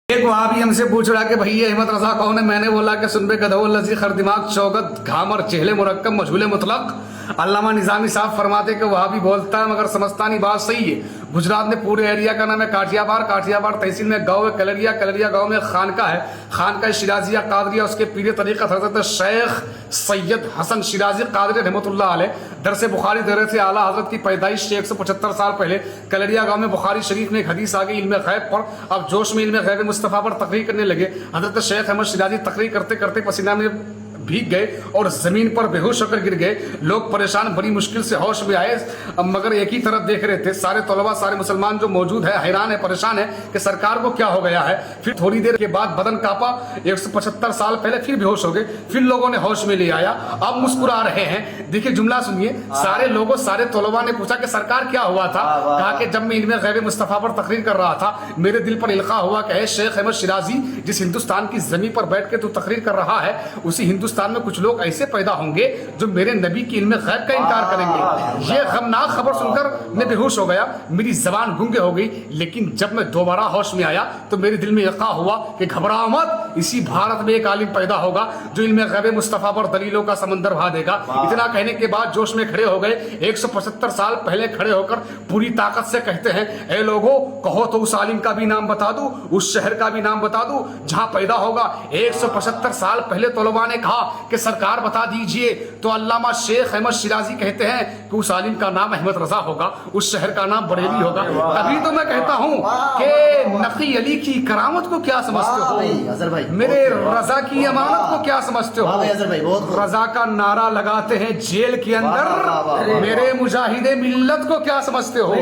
ایک وہابی ہم سے پوچھ رہا کہ بھئی یہ احمد رضا کون ہے؟ میں نے بولا کہ سن بے گدھو لذی خردماغ چوگت گھامر چہلے مرکب مجھول مطلق۔ علامہ نظامی صاحب فرماتے کہ وہابی بولتا ہے مگر سمجھتانی بات صحیح ہے۔ گجرات میں پورے ایریا کا نام ہے کاٹیا بار تحصیل میں گاؤں ہے کلریا گاؤں میں خانقاہ ہے، خانقاہ شیرازیہ قادریہ، اس کے پیر طریقت حضرت شیخ سید حسن شیرازی قادری رحمۃ اللہ علیہ۔ درس بخاری درس اعلیٰ حضرت کی پیدائش سے 175 سال پہلے کلریا گاؤں میں بخاری شریف میں ایک حدیث آ گئی علم غیب پر۔ اب جوش میں علم غیب مصطفیٰ پر تقریر کرنے لگے۔ حضرت شیخ احمد شیرازی تقریر کرتے کرتے پسینہ میں بھیگ گئے اور زمین پر بے ہوش ہو کر گر گئے۔ لوگ پریشان بڑی مشکل سے ہوش میں آئے مگر ایک ہی طرف دیکھ رہے تھے۔ سارے طلباء سارے مسلمان جو موجود ہے حیران ہے پریشان ہے کہ سرکار کو کیا ہو گیا ہے۔ پھر تھوڑی دیر کے بعد بدن کانپا، 175 سال پہلے پھر بے ہوش ہو گئے۔ پھر لوگوں نے ہوش میں لے آیا، اب مسکرا رہے ہیں۔ دیکھیے جملہ سنیے، سارے طلباء نے پوچھا کہ سرکار کیا ہوا تھا؟ کہا کہ جب میں علم غیب مصطفیٰ پر تقریر کر رہا تھا میرے دل پر القاء ہوا کہ اے شیخ احمد شیرازی، جس ہندوستان کی زمین پر بیٹھ کے تو تقریر کر رہا ہے اسی ہندوستان میں کچھ لوگ ایسے پیدا ہوں گے جو میرے نبی کی علم غیب کا انکار کریں گے۔ یہ غمناک خبر سن کر میں بے ہوش ہو گیا، میری زبان گونگے ہو گئی۔ لیکن جب میں دوبارہ ہوش میں آیا تو میرے دل میں القاء ہوا کہ گھبراؤ مت، اسی بھارت میں ایک عالم پیدا ہوگا جو علم غیب مصطفیٰ پر دلیلوں کا سمندر بہا دے گا۔ اتنا کہنے کے بعد جوش میں کھڑے ہو گئے۔ 175 سال پہلے کھڑے ہو کر پوری طاقت سے کہتے ہیں اے لوگوں کہو تو اس عالم کا بھی نام بتا دوں، اس شہر کا بھی نام بتا دوں جہاں پیدا ہوگا۔ 175 سال پہلے طلباء نے کہا کہ سرکار بتا دیجئے، تو علامہ شیخ احمد شیرازی کہتے ہیں کہ اس عالم کا نام احمد رضا ہوگا، اس شہر کا نام بریلی ہوگا۔ تبھی تو میں کہتا ہوں کہ نقی علی کی کرامت کو کیا سمجھتے ہو؟ میرے رضا کی امانت کو کیا سمجھتے ہو؟ رضا کا نعرہ لگاتے ہیں جیل کے اندر، میرے مجاہد ملت کو کیا سمجھتے ہو؟